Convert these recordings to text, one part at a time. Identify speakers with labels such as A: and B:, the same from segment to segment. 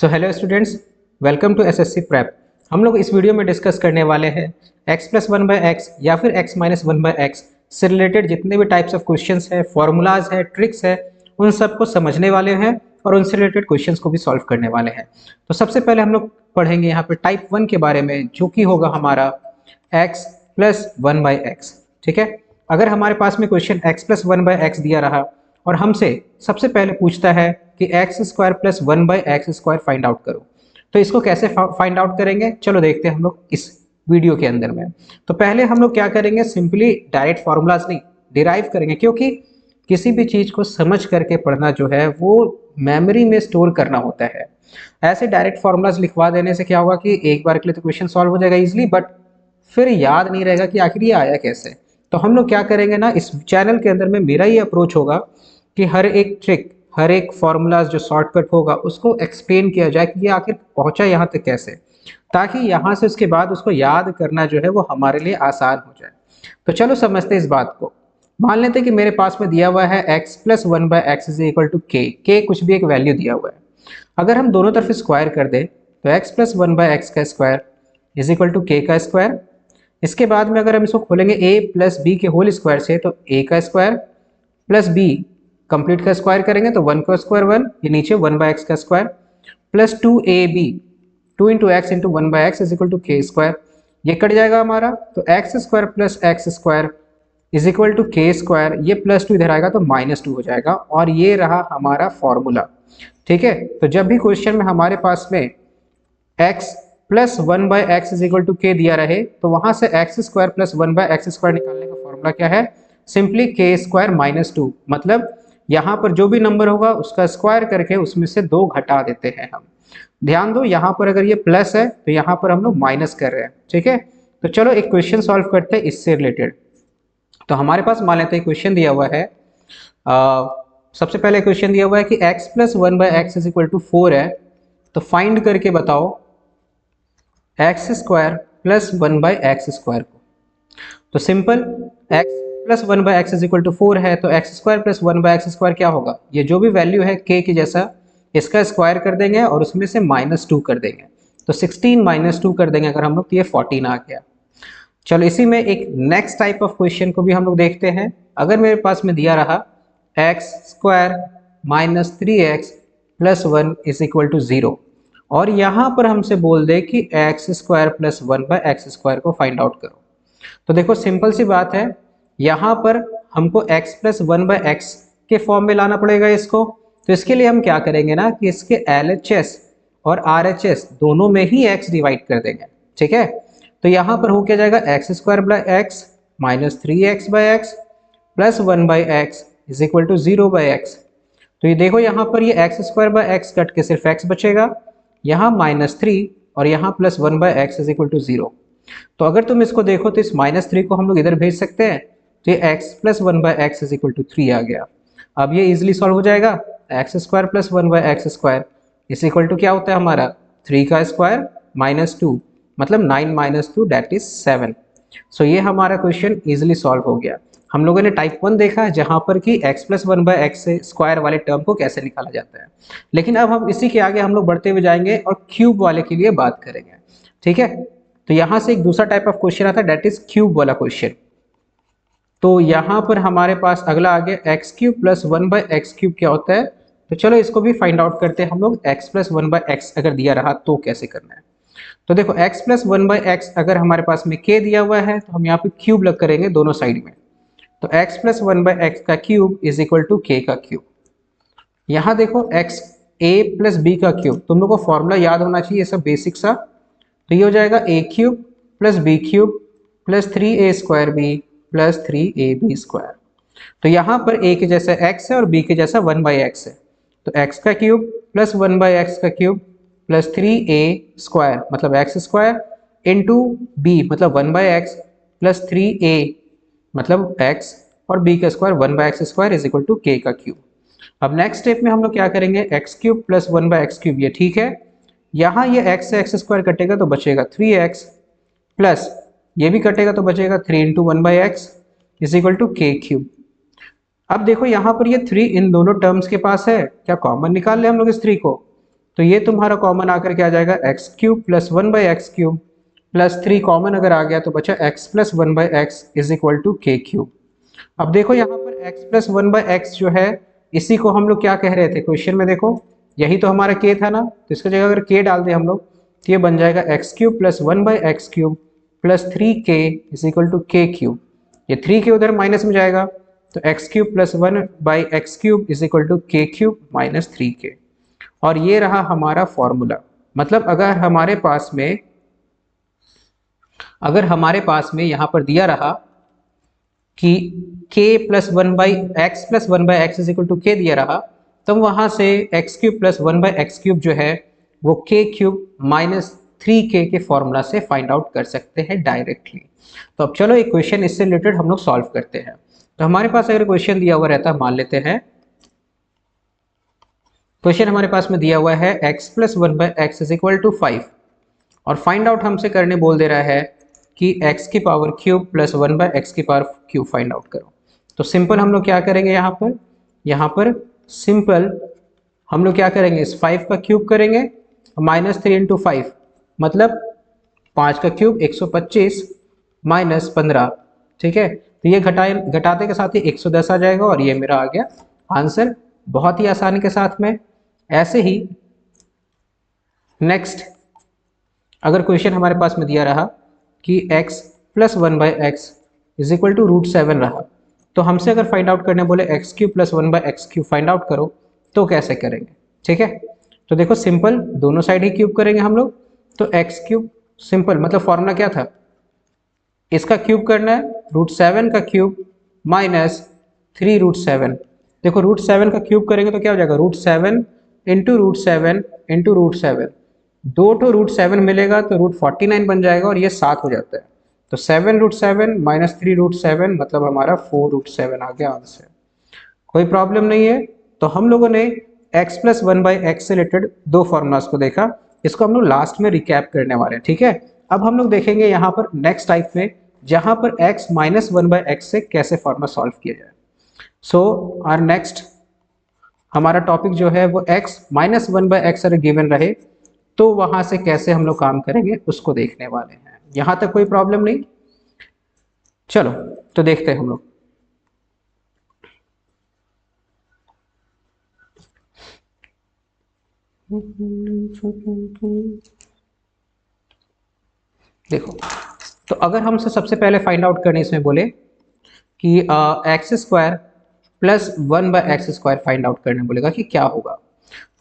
A: So hello students, welcome to SSC prep. हम लोग इस वीडियो में डिस्कस करने वाले हैं x plus one by x या फिर x minus one by x से रिलेटेड जितने भी टाइप्स ऑफ क्वेश्चंस है, फॉर्मूलाज है, ट्रिक्स है, उन सबको समझने वाले हैं और उनसे रिलेटेड क्वेश्चंस को भी सॉल्व करने वाले हैं। तो सबसे पहले हम लोग पढ़ेंगे यहाँ पे टाइप 1 के बारे में, जो कि होगा हमारा x plus one by x. ठीक है, अगर हमारे पास में question x plus one by x दिया रहा और हमसे सबसे पहले पूछता है कि x square plus one by x square find out करो, तो इसको कैसे फाइंड आउट करेंगे, चलो देखते हैं हम लोग इस वीडियो के अंदर में। तो पहले हम लोग क्या करेंगे, सिंपली डायरेक्ट फार्मूलाज नहीं डिराइव करेंगे, क्योंकि किसी भी चीज को समझ करके पढ़ना जो है वो मेमोरी में स्टोर करना होता है। ऐसे डायरेक्ट फार्मूलाज लिखवा देने से क्या होगा कि एक बार के लिए तो क्वेश्चन सॉल्व हो जाएगा इजिली, बट फिर याद नहीं रहेगा कि आखिर ये आया कैसे। तो हम लोग क्या करेंगे ना, इस चैनल के अंदर में मेरा ये अप्रोच होगा कि हर एक ट्रिक, हर एक फॉर्मूलाज जो शॉर्टकट होगा उसको एक्सप्लेन किया जाए कि ये आखिर पहुंचा यहाँ तक कैसे, ताकि यहाँ से उसके बाद उसको याद करना जो है वो हमारे लिए आसान हो जाए। तो चलो समझते हैं इस बात को। मान लेते हैं कि मेरे पास में दिया हुआ है x plus one by x is equal to k कुछ भी एक वैल्यू दिया हुआ है। अगर हम दोनों तरफ स्क्वायर कर दें तो x plus one by x का square is equal to k का स्क्वायर। इसके बाद में अगर हम इसको खोलेंगे a प्लस बी के होल स्क्वायर से, तो a का स्क्वायर प्लस b कंप्लीट का स्क्वायर करेंगे तो वन का स्क्वायर वन, ये नीचे वन बाई एक्स का square plus two a b, two into x into one by x is equal to k square. ये कट जाएगा हमारा, तो x square plus x square is equal to k square, ये plus two इधर आएगा तो minus two हो जाएगा, और ये रहा हमारा फॉर्मूला। ठीक है, तो जब भी क्वेश्चन में हमारे पास में x plus one by x is equal to k दिया रहे, तो वहां से x square plus one by x square निकालने का फॉर्मूला क्या है, सिंपली के स्क्वायर माइनस टू। मतलब यहाँ पर जो भी नंबर होगा उसका स्क्वायर करके उसमें से दो घटा देते हैं हम। ध्यान दो, यहाँ पर अगर ये प्लस है तो यहाँ पर हम लोग माइनस कर रहे हैं। ठीक है, तो चलो एक क्वेश्चन सॉल्व करते हैं इससे रिलेटेड। तो हमारे पास मान लेते हैं क्वेश्चन दिया हुआ है, सबसे पहले क्वेश्चन दिया हुआ है कि x plus one by x is equal to four है, तो फाइंड करके बताओ x square plus one by x square को। तो simple, x plus one by x is equal to four है, तो x square plus one by x square क्या होगा, ये जो भी वैल्यू है k की जैसा, इसका स्क्वायर कर देंगे और उसमें से माइनस टू कर देंगे, तो 16 माइनस टू कर देंगे अगर हम लोग, तो ये 14 आ गया। चलो इसी में एक नेक्स्ट टाइप ऑफ क्वेश्चन को भी हम लोग देखते हैं। अगर मेरे पास में दिया रहा x square minus three x plus one is equal to zero, और यहाँ पर हमसे बोल दे कि x square plus one by x square को फाइंड आउट करो। तो देखो सिंपल सी बात है, यहाँ पर हमको x plus one by x के फॉर्म में लाना पड़ेगा इसको। तो इसके लिए हम क्या करेंगे ना कि इसके LHS और RHS दोनों में ही x डिवाइड कर देंगे। ठीक है, तो यहाँ पर हो क्या जाएगा, x square by x minus three x by x plus one by x is equal to zero by x. तो ये देखो यहाँ पर ये x square by x cut के सिर्फ x बचेगा, यहाँ माइनस थ्री और यहाँ plus one by x is equal to zero. तो अगर तुम इसको देखो तो इस माइनस थ्री को हम लोग इधर भेज सकते हैं, तो ये x plus one by x is equal to three आ गया। अब ये इजिली सॉल्व हो जाएगा, x square plus one by x square is equal to क्या होता है हमारा, थ्री का स्क्वायर माइनस टू, मतलब nine minus two that is seven. So ये हमारा क्वेश्चन इजिली सॉल्व हो गया। हम लोगों ने टाइप 1 देखा है जहां पर कि x plus one by x से स्क्वायर वाले टर्म को कैसे निकाला जाता है, लेकिन अब हम इसी के आगे हम लोग बढ़ते हुए जाएंगे और क्यूब वाले के लिए बात करेंगे। ठीक है, तो यहां से एक दूसरा टाइप ऑफ क्वेश्चन आता है, दैट इज क्यूब वाला क्वेश्चन। तो यहाँ पर हमारे पास अगला आ गया x cube plus one by x cube क्या होता है। तो चलो इसको भी फाइंड आउट करते हैं हम लोग, x plus one by x अगर दिया रहा तो कैसे करना है। तो देखो x plus one by x अगर हमारे पास में k दिया हुआ है तो हम यहाँ पे क्यूब लग करेंगे दोनों साइड में, तो x plus one by x का cube is equal to k का क्यूब। यहाँ देखो x a प्लस b का क्यूब, तुम लोग को फॉर्मूला याद होना चाहिए, ये सब बेसिक सा। तो ये हो जाएगा a cube plus b cube plus three a square b plus three a b square. तो यहाँ पर a के जैसा x है और b के जैसा वन बाई एक्स है, तो x का cube plus one by x का cube plus three a square मतलब एक्स स्क्वायर इंटू बी मतलब one by x plus three a मतलब एक्स और बी का square one by x square is equal to k का cube. अब next step में हम लोग क्या करेंगे, x cube plus one by x cube, ये ठीक है, यहाँ ये एक्स से एक्स स्क्वायर कटेगा तो बचेगा थ्री एक्स प्लस ये भी कटेगा तो बचेगा three into one by x is equal to k cube. अब देखो यहाँ पर ये थ्री इन दोनों टर्म्स के पास है, क्या कॉमन निकाल ले हम लोग इस थ्री को, तो ये तुम्हारा कॉमन आकर के आ जाएगा एक्स क्यूब प्लस 1/x³ प्लस 3 कॉमन अगर आ गया तो बचा x plus 1/x is equal to k cube. अब देखो यहाँ पर x प्लस 1/x जो है इसी को हम लोग क्या कह रहे थे क्वेश्चन में, देखो यही तो हमारा k था ना, तो इसकी जगह अगर k डाल दें हम लोग तो ये बन जाएगा x³ plus 1/x³ plus 3k is equal to k cube. ये 3k उधर माइनस में जाएगा तो x³ plus 1/x³ is equal to k cube minus 3k। और ये रहा हमारा फॉर्मूला। मतलब अगर हमारे पास में यहाँ पर दिया रहा कि k plus 1/x plus 1/x is equal to k दिया रहा, तो वहाँ से x³ प्लस 1/x³ जो है वो k³ माइनस 3k के फॉर्मूला से फाइंड आउट कर सकते हैं डायरेक्टली। तो अब चलो एक क्वेश्चन इससे रिलेटेड हम लोग सॉल्व करते हैं। तो हमारे पास अगर क्वेश्चन दिया हुआ रहता, मान लेते हैं क्वेश्चन हमारे पास में दिया हुआ है x plus 1/x is equal to 5 और फाइंड आउट हमसे करने बोल दे रहा है कि x की पावर क्यूब प्लस 1/x की पावर क्यूब फाइंड आउट करो। तो सिंपल हम लोग क्या करेंगे, यहाँ पर सिंपल हम लोग क्या करेंगे, इस 5 का क्यूब करेंगे माइनस 3 इंटू 5 मतलब 5 का क्यूब 125 माइनस 15, ठीक है। तो ये घटाते के साथ ही 110 आ जाएगा और ये मेरा आ गया आंसर, बहुत ही आसानी के साथ में। ऐसे ही नेक्स्ट अगर क्वेश्चन हमारे पास में दिया रहा कि x plus 1/x is equal to √7 रहा, तो हमसे अगर फाइंड आउट करने बोले x³ plus 1/x³ find out करो तो कैसे करेंगे, ठीक है। तो देखो सिंपल दोनों साइड ही क्यूब करेंगे हम लोग। तो x³ सिंपल मतलब फॉर्मूला क्या था, इसका क्यूब करना है √7 का क्यूब माइनस 3√7। देखो √7 का क्यूब करेंगे तो क्या हो जाएगा, √7 इंटू √7 इंटू √7, 2 तो √7 मिलेगा तो √49 बन जाएगा और ये 7 हो जाता है। तो 7√7 माइनस 3√7 मतलब हमारा 4√7 आ गया आंसर। कोई प्रॉब्लम नहीं है। तो हम लोगों ने x प्लस 1/x से रिलेटेड दो फॉर्मूलाज को देखा, इसको हम लोग लास्ट में रिकैप करने वाले हैं, ठीक है। अब हम लोग देखेंगे यहाँ पर नेक्स्ट टाइप में जहाँ पर x माइनस 1/x से कैसे फॉर्मूला सॉल्व किया जाए। सो आर नेक्स्ट हमारा टॉपिक जो है वो x माइनस 1/x अगर गिवन रहे तो वहां से कैसे हम लोग काम करेंगे उसको देखने वाले हैं। यहां तक कोई प्रॉब्लम नहीं, चलो तो देखते हैं हम लोग। देखो तो अगर हमसे सबसे पहले फाइंड आउट करने इसमें बोले कि x² plus 1/x² find out करने बोलेगा कि क्या होगा,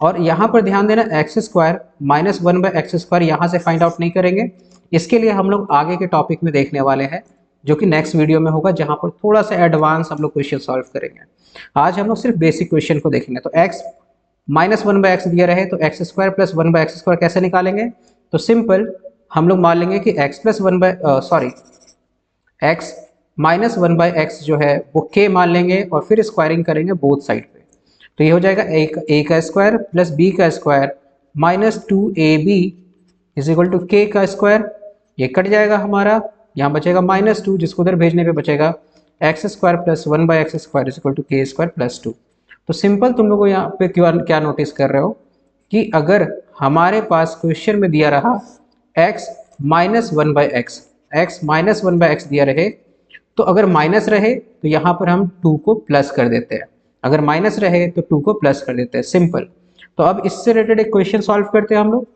A: और यहाँ पर ध्यान देना x² माइनस 1/x² यहाँ से फाइंड आउट नहीं करेंगे। इसके लिए हम लोग आगे के टॉपिक में देखने वाले हैं जो कि नेक्स्ट वीडियो में होगा, जहाँ पर थोड़ा सा एडवांस हम लोग क्वेश्चन सॉल्व करेंगे। आज हम लोग सिर्फ बेसिक क्वेश्चन को देखेंगे। तो x माइनस 1/x दिया रहे तो x² प्लस 1/x² कैसे निकालेंगे, तो सिंपल हम लोग मान लेंगे कि x माइनस 1/x जो है वो k मान लेंगे और फिर स्क्वायरिंग करेंगे बोथ साइड पे। तो ये हो जाएगा a का स्क्वायर प्लस b का square minus 2ab is equal to k का स्क्वायर। ये कट जाएगा हमारा, यहाँ बचेगा -2 जिसको उधर भेजने पे बचेगा x² plus 1/x² is equal to k² plus 2। तो सिंपल तुम लोग यहाँ पे क्या नोटिस कर रहे हो कि अगर हमारे पास क्वेश्चन में दिया रहा x माइनस 1/x दिया रहे, तो अगर माइनस रहे तो यहाँ पर हम 2 को प्लस कर देते हैं, अगर माइनस रहे तो 2 को प्लस कर देते हैं, सिंपल। तो अब इससे रिलेटेड एक क्वेश्चन सॉल्व करते हैं हम लोग।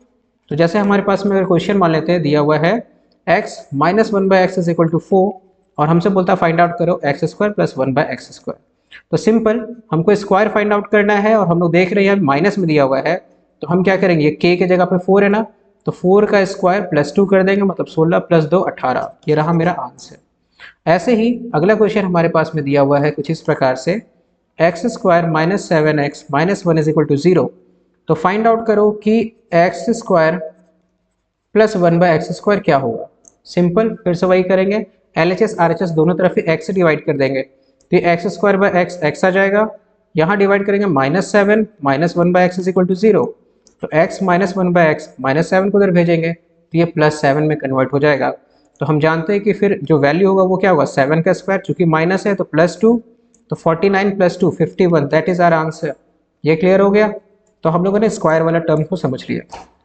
A: तो जैसे हमारे पास में अगर क्वेश्चन मान लेते हैं, दिया हुआ है x minus 1/x is equal to 4 और हमसे बोलता है फाइंड आउट करो x² प्लस 1/x²। तो सिंपल हमको स्क्वायर फाइंड आउट करना है और हम लोग देख रहे हैं माइनस में दिया हुआ है, तो हम क्या करेंगे, k के जगह पे 4 है ना, तो 4 का स्क्वायर प्लस 2 कर देंगे, मतलब 16 प्लस 2 18। ये रहा मेरा आंसर। ऐसे ही अगला क्वेश्चन हमारे पास में दिया हुआ है कुछ इस प्रकार से x² minus 7x minus 1 is equal to 0। तो फाइंड आउट करो कि x² प्लस 1/x² क्या होगा। सिंपल फिर से वही करेंगे, LHS RHS दोनों तरफ ही x से डिवाइड कर देंगे, तो x² x आ जाएगा, यहाँ डिवाइड करेंगे -7 minus 1/x is equal to 0। तो x माइनस 1/x माइनस 7 को उधर भेजेंगे तो ये +7 में कन्वर्ट हो जाएगा। तो हम जानते हैं कि फिर जो वैल्यू होगा वो क्या होगा, 7 का स्क्वायर, चूंकि माइनस है तो +2, तो 49 + 2 51, दैट इज आवर आंसर। ये क्लियर हो गया। तो हम लोगों ने स्क्वायर वाला टर्म को समझ लिया।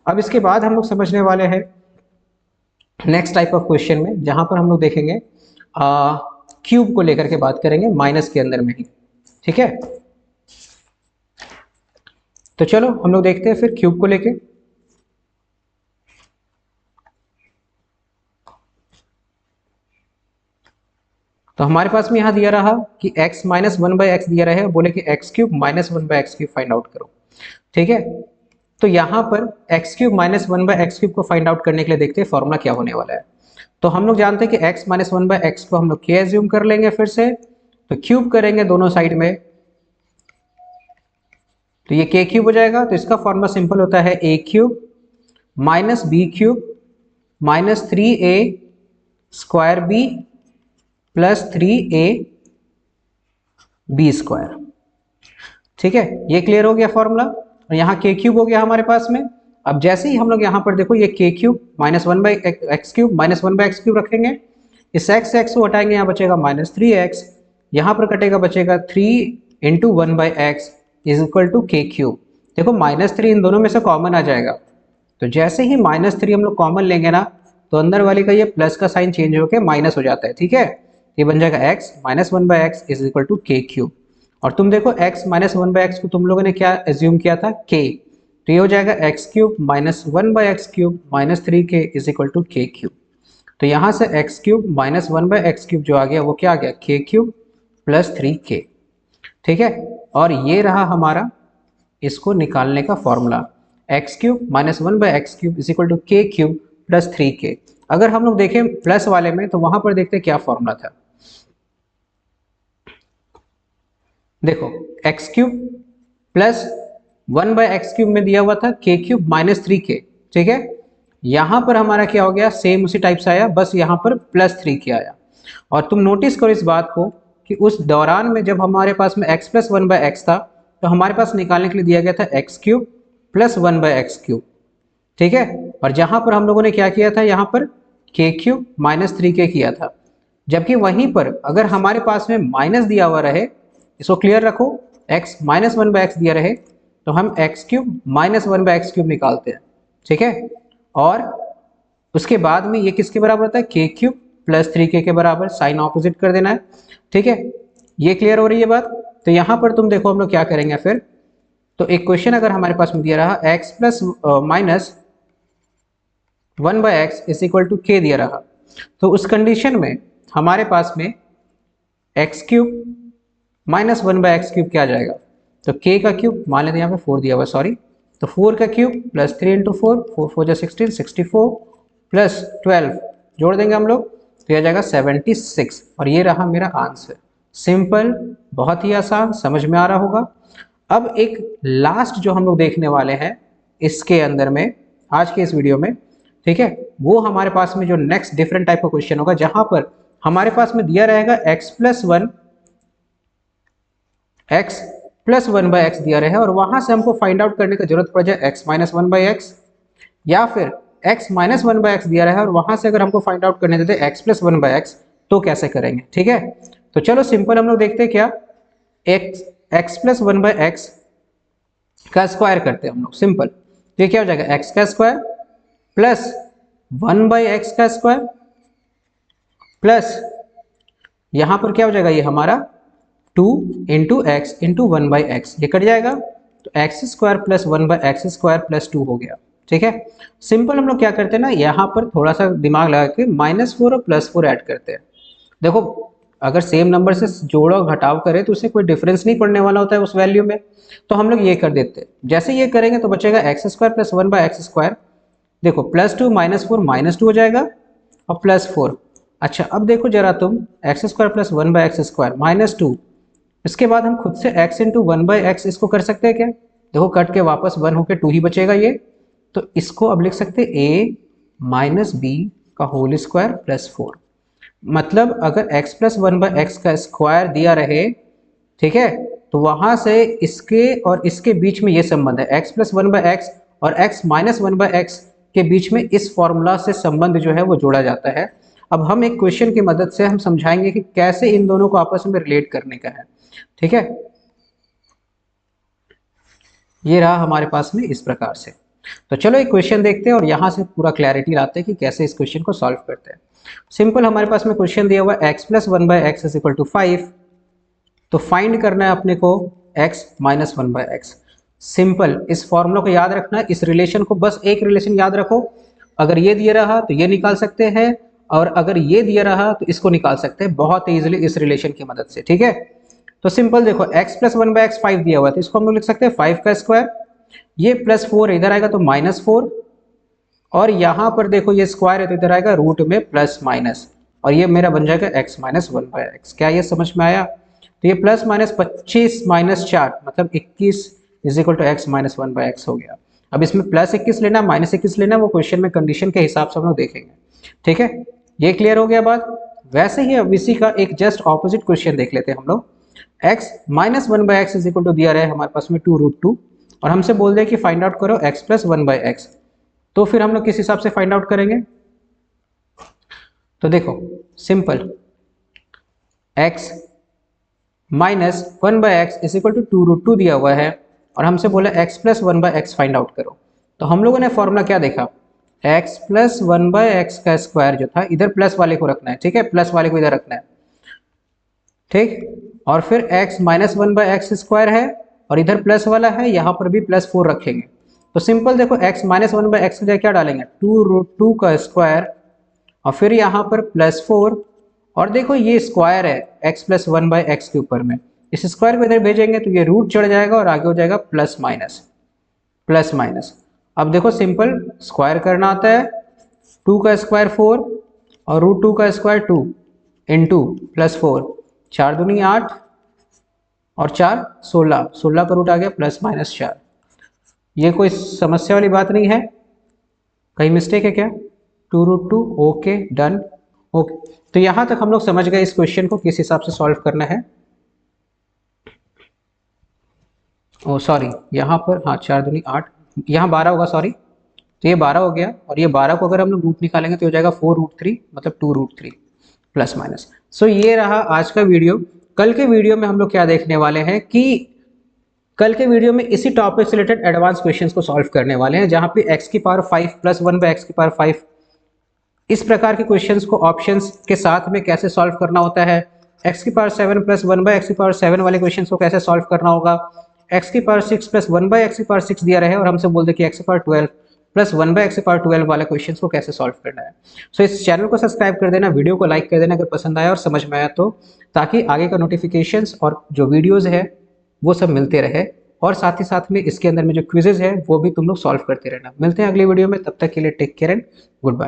A: अब इसके बाद हम लोग समझने वाले हैं नेक्स्ट टाइप ऑफ क्वेश्चन में, जहां पर हम लोग देखेंगे क्यूब को लेकर के बात करेंगे माइनस के अंदर में ही। ठीक है, तो चलो हम लोग देखते हैं फिर क्यूब को लेके। तो हमारे पास में यहाँ दिया रहा कि x minus one by x दिया रहा है, बोले कि x cube minus one by x cube find out करो। ठीक है, तो यहाँ पर x cube minus one by x cube को फाइंड आउट करने के लिए देखते हैं फॉर्मूला क्या होने वाला है। तो हम लोग जानते हैं कि x minus one by x को हम लोग के एज्यूम कर लेंगे, फिर से तो क्यूब करेंगे दोनों साइड में, तो ये के क्यूब हो जाएगा। तो इसका फॉर्मूला सिंपल होता है a cube minus b cube minus 3a square b plus 3a b square. ठीक है, ये क्लियर हो गया फॉर्मूला। और यहाँ के क्यूब हो गया हमारे पास में। अब जैसे ही हम लोग यहाँ पर देखो ये के cube minus one by x cube minus one by x cube रखेंगे, इस एक्स से एक्स को हटाएंगे, यहाँ बचेगा माइनस 3x, यहाँ पर कटेगा बचेगा 3 into one by x is equal to k cube. देखो -3 इन दोनों में से कॉमन आ जाएगा, तो जैसे ही -3 हम लोग कॉमन लेंगे ना, तो अंदर वाले का ये प्लस का साइन चेंज होकर माइनस हो जाता है। ठीक है, ये बन जाएगा x minus one by x is equal to k cube. और तुम देखो x minus one by x को तुम लोगों ने क्या एज्यूम किया था, k, तो ये हो जाएगा x cube minus one by x cube minus 3k is equal to k cube. तो यहाँ से x cube minus one by x cube जो आ गया वो क्या आ गया, के क्यूब प्लस 3k। ठीक है, और ये रहा हमारा इसको निकालने का formula, x cube minus one by x cube is equal to k cube plus 3k। अगर हम लोग देखें प्लस वाले में, तो वहां पर देखते हैं क्या फॉर्मूला था। देखो x cube plus one by x cube में दिया हुआ था के क्यूब माइनस 3k। ठीक है, यहां पर हमारा क्या हो गया, सेम उसी टाइप से आया, बस यहां पर प्लस 3k आया। और तुम नोटिस करो इस बात को कि उस दौरान में जब हमारे पास में x plus one by x था, तो हमारे पास निकालने के लिए दिया गया था x cube plus one by x cube. ठीक है, और जहां पर हम लोगों ने क्या किया था, यहाँ पर के क्यूब माइनस 3k किया था। जबकि वहीं पर अगर हमारे पास में माइनस दिया हुआ रहे, इसको क्लियर रखो, x minus one by x दिया रहे, तो हम x cube minus one by x cube निकालते हैं। ठीक है, और उसके बाद में ये किसके बराबर होता है, के क्यूब प्लस 3k के बराबर, साइन ऑपोजिट कर देना है। ठीक है, ये क्लियर हो रही है बात। तो यहाँ पर तुम देखो हम लोग क्या करेंगे फिर, तो एक क्वेश्चन अगर हमारे पास में दिया रहा x plus minus one by x is equal to k दिया रहा, तो उस कंडीशन में हमारे पास में x cube minus one by x cube क्या आ जाएगा, तो k का क्यूब मान लेते हैं, यहाँ पे 4 दिया हुआ सॉरी, तो 4 का क्यूब प्लस 3 इंटू 4, 4 4 16, 64 प्लस 12 जोड़ देंगे हम लोग, तो यह जाएगा 76। और ये रहा मेरा आंसर। सिंपल, बहुत ही आसान, समझ में आ रहा होगा। अब एक लास्ट जो हम लोग देखने वाले हैं इसके अंदर में आज के इस वीडियो में, ठीक है, वो हमारे पास में जो नेक्स्ट डिफरेंट टाइप का क्वेश्चन होगा, जहां पर हमारे पास में दिया रहेगा x plus one by x दिया रहे, और वहां से हमको फाइंड आउट करने की जरूरत पड़ जाए x minus one by x, या फिर x minus one by x दिया रहा है और वहां से अगर हमको फाइंड आउट करने देते x plus one by x, तो कैसे करेंगे। ठीक है, तो चलो सिंपल हम लोग देखते हैं क्या, x plus one by x का स्क्वायर करते हैं हम लोग, सिंपल। तो ये क्या हो जाएगा, x का square plus one by x का स्क्वायर प्लस यहां पर क्या हो जाएगा, ये हमारा 2 into x into one by x, ये कट जाएगा, तो x square plus one by x square plus 2 हो गया। ठीक है, सिंपल हम लोग क्या करते हैं ना, यहाँ पर थोड़ा सा दिमाग लगा के -4 और +4 ऐड करते हैं। देखो अगर सेम नंबर से जोड़ो घटाव करें तो उससे कोई डिफरेंस नहीं पड़ने वाला होता है उस वैल्यू में, तो हम लोग ये कर देते हैं। जैसे ये करेंगे तो बचेगा x square plus one by x square, देखो +2 -4 -2 हो जाएगा और +4। अच्छा अब देखो जरा तुम, x square plus one by x square -2, इसके बाद हम खुद से x into one by x इसको कर सकते हैं क्या, देखो कट के वापस 1 होके 2 ही बचेगा ये, तो इसको अब लिख सकते हैं a माइनस बी का होल स्क्वायर प्लस 4। मतलब अगर x plus one by x का स्क्वायर दिया रहे, ठीक है, तो वहां से इसके और इसके बीच में ये संबंध है, x plus one by x और x minus one by x के बीच में इस फॉर्मूला से संबंध जो है वो जोड़ा जाता है। अब हम एक क्वेश्चन की मदद से हम समझाएंगे कि कैसे इन दोनों को आपस में रिलेट करने का है। ठीक है, ये रहा हमारे पास में इस प्रकार से। तो चलो एक क्वेश्चन देखते हैं और यहाँ से पूरा क्लैरिटी लाते हैं कि कैसे इस क्वेश्चन को सॉल्व करते हैं। सिंपल, हमारे पास में क्वेश्चन दिया हुआ है x plus 1/x is equal to 5। तो फाइंड करना है अपने को x माइनस 1/x। सिंपल, इस फॉर्मूला को याद रखना है, इस रिलेशन को, बस एक रिलेशन याद रखो। अगर ये दिया रहा तो ये निकाल सकते हैं, और अगर ये दिया रहा तो इसको निकाल सकते हैं बहुत इजीली इस रिलेशन की मदद से। ठीक है, तो सिंपल देखो x प्लस 1/x 5 दिया हुआ है, तो इसको हम लोग लिख सकते हैं 5 का स्क्वायर, ये प्लस 4 इधर आएगा तो माइनस 4, और यहाँ पर देखो ये स्क्वायर है तो इधर आएगा रूट में प्लस माइनस, और ये मेरा बन जाएगा x माइनस 1/x। क्या ये समझ में आया? तो ये प्लस माइनस 25 माइनस 4 मतलब 21 is equal to x minus 1/x हो गया। अब इसमें प्लस 21 लेना, माइनस 21 लेना, वो क्वेश्चन में कंडीशन के हिसाब से हम लोग देखेंगे। ठीक है, ये क्लियर हो गया बात। वैसे ही अब इसी का एक जस्ट ऑपोजिट क्वेश्चन देख लेते हैं हम लोग। x minus 1/x is equal to दिया रहा है हमारे पास में 2√2, और हमसे बोल दिया कि फाइंड आउट करो x प्लस 1/x। तो फिर हम लोग किस हिसाब से फाइंड आउट करेंगे? तो देखो simple, x minus 1/x is equal to 2√2 दिया हुआ है, और हमसे बोला x plus 1/x find out करो। तो हम लोगों ने फॉर्मूला क्या देखा, x प्लस 1/x का स्क्वायर जो था इधर प्लस वाले को रखना है। ठीक है, प्लस वाले को इधर रखना है। ठीक, और फिर x माइनस 1/x स्क्वायर है, और इधर प्लस वाला है, यहाँ पर भी प्लस 4 रखेंगे। तो सिंपल देखो, x माइनस 1/x की जगह क्या डालेंगे, 2√2 का स्क्वायर, और फिर यहाँ पर प्लस 4, और देखो ये स्क्वायर है x प्लस 1/x के ऊपर में, इस स्क्वायर को इधर भेजेंगे तो ये रूट चढ़ जाएगा और आगे हो जाएगा प्लस माइनस, प्लस माइनस। अब देखो सिंपल, स्क्वायर करना आता है, 2 का स्क्वायर 4 और √2 का स्क्वायर 2 इंटू प्लस 4, 4 दूनी 8 और 4 16, 16 का रूट आ गया प्लस माइनस 4। ये कोई समस्या वाली बात नहीं है, कहीं मिस्टेक है क्या? 2√2, ओके डन, ओके। तो यहां तक हम लोग समझ गए इस क्वेश्चन को किस हिसाब से सॉल्व करना है। ओ सॉरी, यहाँ पर हाँ 4 दूनी 8, यहाँ 12 होगा, सॉरी। तो ये 12 हो गया, और ये 12 को अगर हम लोग रूट निकालेंगे तो हो जाएगा 4√3 मतलब 2√3 प्लस माइनस। सो ये रहा आज का वीडियो। कल के वीडियो में हम लोग क्या देखने वाले हैं कि कल के वीडियो में इसी टॉपिक से रिलेटेड एडवांस क्वेश्चंस को सॉल्व करने वाले हैं, जहां पे x की पावर 5 प्लस 1/x की पावर 5 इस प्रकार के क्वेश्चंस को ऑप्शंस के साथ में कैसे सॉल्व करना होता है, x की पावर 7 प्लस 1/x की पावर 7 वाले क्वेश्चंस को कैसे सॉल्व करना होगा, x की पावर 6 प्लस 1/x की पावर 6 दिया रहे और हमसे बोल दे कि x की पावर 12 प्लस 1/x की पावर 12 वाले क्वेश्चंस को कैसे सॉल्व करना है। सो इस चैनल को सब्सक्राइब कर देना, वीडियो को लाइक कर देना अगर पसंद आया और समझ में आया तो, ताकि आगे का नोटिफिकेशंस और जो वीडियोस है वो सब मिलते रहे, और साथ ही साथ में इसके अंदर में जो क्विजेज है वो भी तुम लोग सॉल्व करते रहना। मिलते हैं अगली वीडियो में, तब तक के लिए take care and good bye.